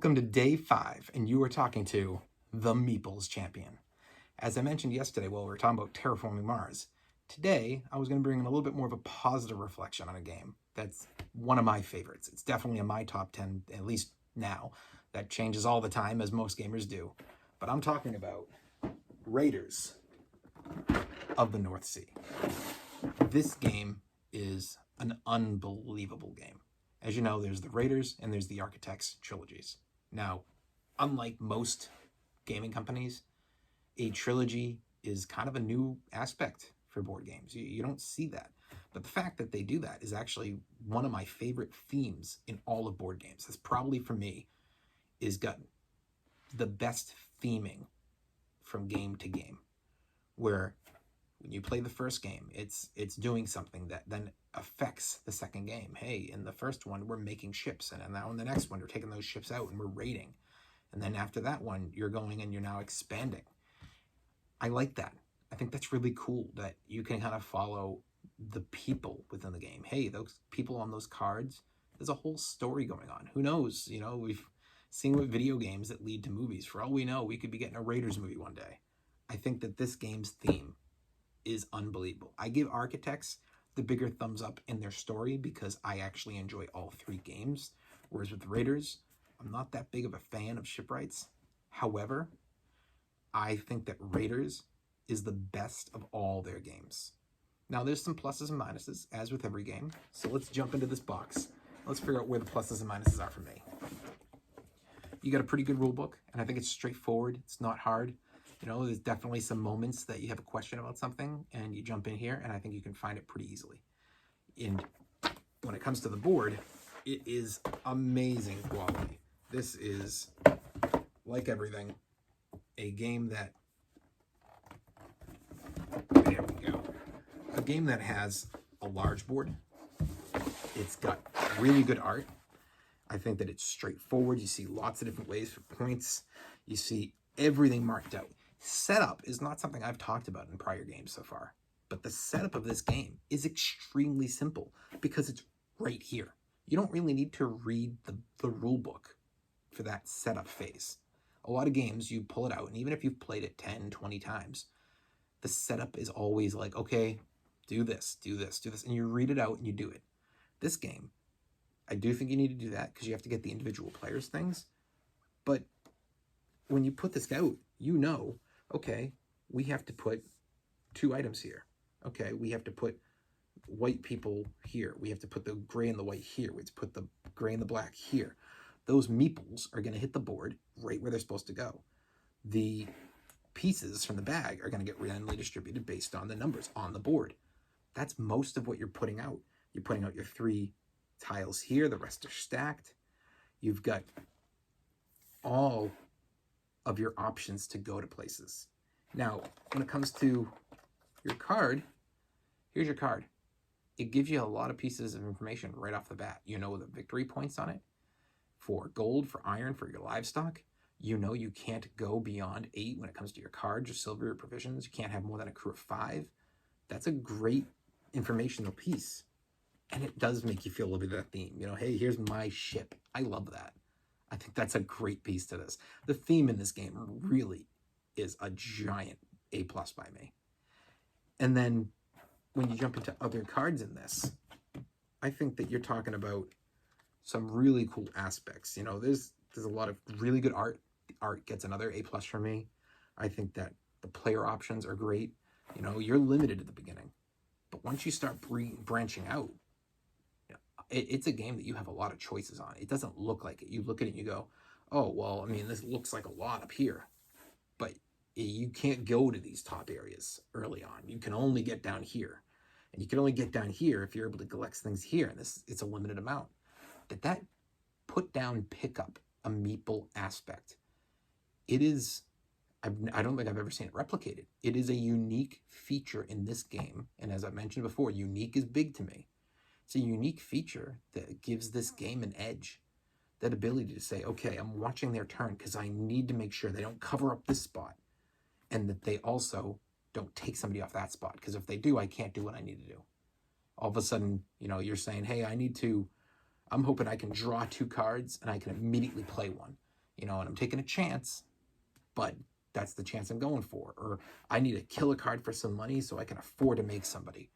Welcome to day 5, and you are talking to the Meeples Champion. As I mentioned yesterday while we were talking about terraforming Mars, today I was going to bring in a little bit more of a positive reflection on a game that's one of my favorites. It's definitely in my top 10, at least now. That changes all the time, as most gamers do. But I'm talking about Raiders of the North Sea. This game is an unbelievable game. As you know, there's the Raiders and there's the Architects trilogies. Now, unlike most gaming companies, a trilogy is kind of a new aspect for board games. You don't see that. But the fact that they do that is actually one of my favorite themes in all of board games. That's probably, for me, is got the best theming from game to game, where when you play the first game, it's doing something that then affects the second game. Hey, in the first one, we're making ships, and now in the next one, we're taking those ships out and we're raiding. And then after that one, you're going and you're now expanding. I like that. I think that's really cool that you can kind of follow the people within the game. Hey, those people on those cards, there's a whole story going on. Who knows? You know, we've seen with video games that lead to movies. For all we know, we could be getting a Raiders movie one day. I think that this game's theme is unbelievable. I give Architects the bigger thumbs up in their story because I actually enjoy all 3 games. Whereas with Raiders, I'm not that big of a fan of shipwrights. However, I think that Raiders is the best of all their games. Now, there's some pluses and minuses, as with every game. So let's jump into this box. Let's figure out where the pluses and minuses are for me. You got a pretty good rule book, and I think it's straightforward. It's not hard. You know, there's definitely some moments that you have a question about something, and you jump in here, and I think you can find it pretty easily. And when it comes to the board, it is amazing quality. This is, like everything, a game that, there we go, a game that has a large board. It's got really good art. I think that it's straightforward. You see lots of different ways for points. You see everything marked out. Setup is not something I've talked about in prior games so far, but the setup of this game is extremely simple because it's right here. You don't really need to read the rule book for that setup phase. A lot of games, you pull it out, and even if you've played it 10, 20 times, the setup is always like, okay, do this, do this, do this, and you read it out and you do it. This game, I do think you need to do that because you have to get the individual players' things, but when you put this out, you know, okay, we have to put 2 items here. Okay, we have to put white people here. We have to put the gray and the white here. We have to put the gray and the black here. Those meeples are going to hit the board right where they're supposed to go. The pieces from the bag are going to get randomly distributed based on the numbers on the board. That's most of what you're putting out. You're putting out your 3 tiles here. The rest are stacked. You've got all of your options to go to places. Now, when it comes to your card, here's your card. It gives you a lot of pieces of information right off the bat. You know the victory points on it. For gold, for iron, for your livestock. You know you can't go beyond 8 when it comes to your cards or silver or provisions. You can't have more than a crew of 5. That's a great informational piece. And it does make you feel a little bit of that theme. You know, hey, here's my ship. I love that. I think that's a great piece to this. The theme in this game really is a giant A+ by me. And then when you jump into other cards in this, I think that you're talking about some really cool aspects. You know, there's a lot of really good art. The art gets another A+ for me. I think that the player options are great. You know, you're limited at the beginning. But once you start branching out, it's a game that you have a lot of choices on. It doesn't look like it. You look at it and you go, oh, well, I mean, this looks like a lot up here. But you can't go to these top areas early on. You can only get down here. And you can only get down here if you're able to collect things here. And it's a limited amount. That put down pickup a meeple aspect. It is, I don't think I've ever seen it replicated. It is a unique feature in this game. And as I mentioned before, unique is big to me. It's a unique feature that gives this game an edge. That ability to say, okay, I'm watching their turn because I need to make sure they don't cover up this spot. And that they also don't take somebody off that spot. Because if they do, I can't do what I need to do. All of a sudden, you know, you're saying, hey, I'm hoping I can draw 2 cards and I can immediately play one. and I'm taking a chance, but that's the chance I'm going for. Or I need to kill a card for some money so I can afford to make somebody.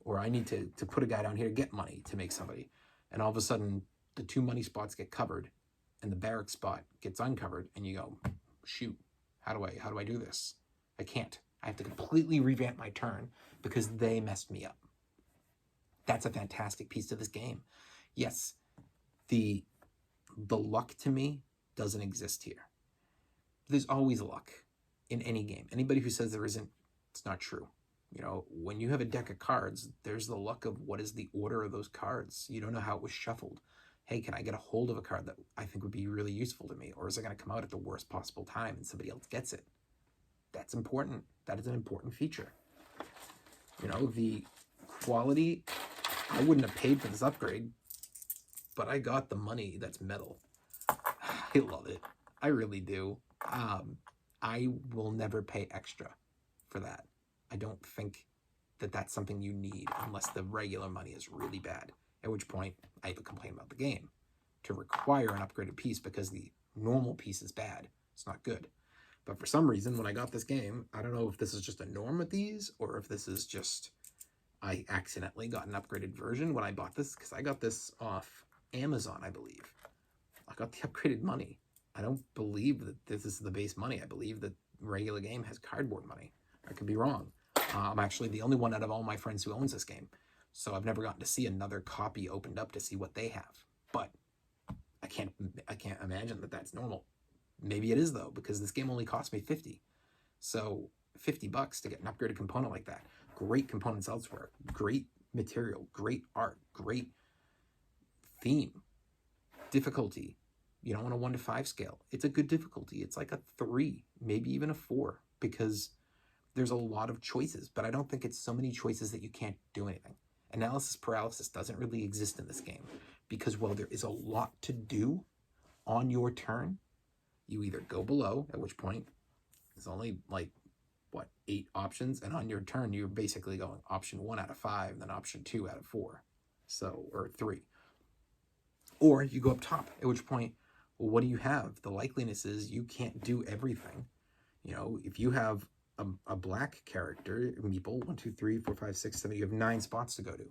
Or I need to put a guy down here to get money to make somebody. And all of a sudden, the 2 money spots get covered and the barrack spot gets uncovered, and you go, shoot, how do I do this? I can't. I have to completely revamp my turn because they messed me up. That's a fantastic piece to this game. Yes, the luck to me doesn't exist here. There's always luck in any game. Anybody who says there isn't, it's not true. When you have a deck of cards, there's the luck of what is the order of those cards. You don't know how it was shuffled. Hey, can I get a hold of a card that I think would be really useful to me? Or is it going to come out at the worst possible time and somebody else gets it? That's important. That is an important feature. The quality, I wouldn't have paid for this upgrade, but I got the money that's metal. I love it. I really do. I will never pay extra for that. I don't think that that's something you need unless the regular money is really bad, at which point I have a complaint about the game. To require an upgraded piece because the normal piece is bad, it's not good. But for some reason, when I got this game, I don't know if this is just a norm with these or if this is just I accidentally got an upgraded version when I bought this, because I got this off Amazon, I believe. I got the upgraded money. I don't believe that this is the base money. I believe that regular game has cardboard money. I could be wrong. I'm actually the only one out of all my friends who owns this game. So I've never gotten to see another copy opened up to see what they have. But I can't imagine that that's normal. Maybe it is, though, because this game only cost me $50. So $50 to get an upgraded component like that. Great components elsewhere. Great material. Great art. Great theme. Difficulty. On a 1 to 5 scale. It's a good difficulty. It's like a 3, maybe even a 4, because there's a lot of choices, but I don't think it's so many choices that you can't do anything. Analysis paralysis doesn't really exist in this game because while there is a lot to do on your turn, you either go below, at which point there's only 8 options, and on your turn you're basically going option 1 out of 5, and then option 2 out of 4, or 3. Or you go up top, at which point, well, what do you have? The likeliness is you can't do everything. If you have a black character, meeple, 1, 2, 3, 4, 5, 6, 7, you have 9 spots to go to.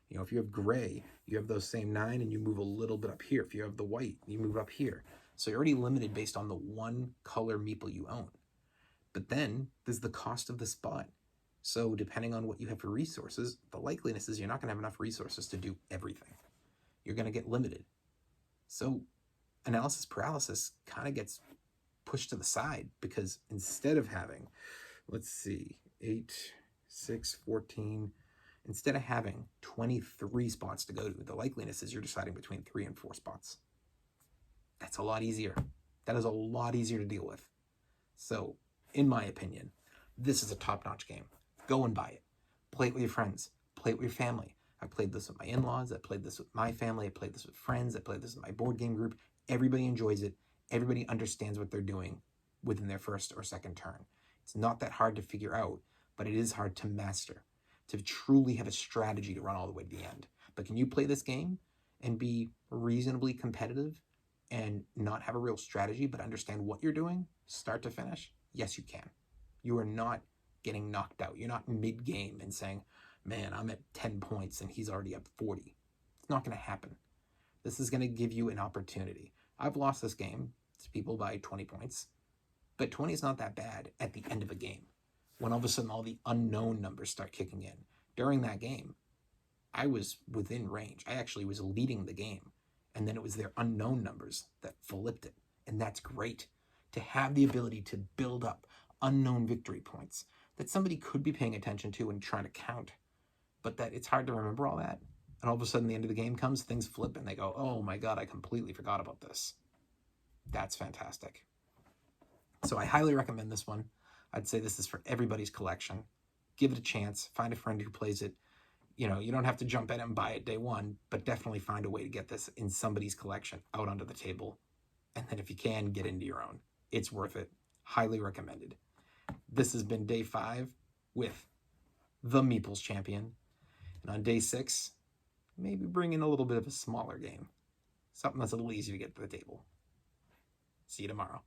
If you have gray, you have those same 9 and you move a little bit up here. If you have the white, you move up here. So you're already limited based on the one color meeple you own. But then there's the cost of the spot. So depending on what you have for resources, the likeliness is you're not going to have enough resources to do everything. You're going to get limited. So analysis paralysis kind of gets pushed to the side because instead of having, 8, 6, 14, instead of having 23 spots to go to, the likeliness is you're deciding between 3 and 4 spots. That's a lot easier. That is a lot easier to deal with. So, in my opinion, this is a top-notch game. Go and buy it. Play it with your friends. Play it with your family. I played this with my in-laws. I played this with my family. I played this with friends. I played this with my board game group. Everybody enjoys it. Everybody understands what they're doing within their first or second turn. It's not that hard to figure out, but it is hard to master, to truly have a strategy to run all the way to the end. But can you play this game and be reasonably competitive and not have a real strategy, but understand what you're doing, start to finish? Yes, you can. You are not getting knocked out. You're not mid-game and saying, man, I'm at 10 points and he's already up 40. It's not going to happen. This is going to give you an opportunity. I've lost this game to people by 20 points, but 20 is not that bad at the end of a game. When all of a sudden all the unknown numbers start kicking in. During that game, I was within range. I actually was leading the game. And then it was their unknown numbers that flipped it. And that's great. To have the ability to build up unknown victory points that somebody could be paying attention to and trying to count, but that it's hard to remember all that. And all of a sudden the end of the game comes, things flip, and they go, oh my God, I completely forgot about this. That's fantastic. So I highly recommend this one. I'd say this is for everybody's collection. Give it a chance. Find a friend who plays it. You don't have to jump at it and buy it day one, but definitely find a way to get this in somebody's collection out onto the table. And then if you can, get into your own. It's worth it. Highly recommended. This has been day 5 with the Meeples Champion. And on day 6, maybe bring in a little bit of a smaller game. Something that's a little easier to get to the table. See you tomorrow.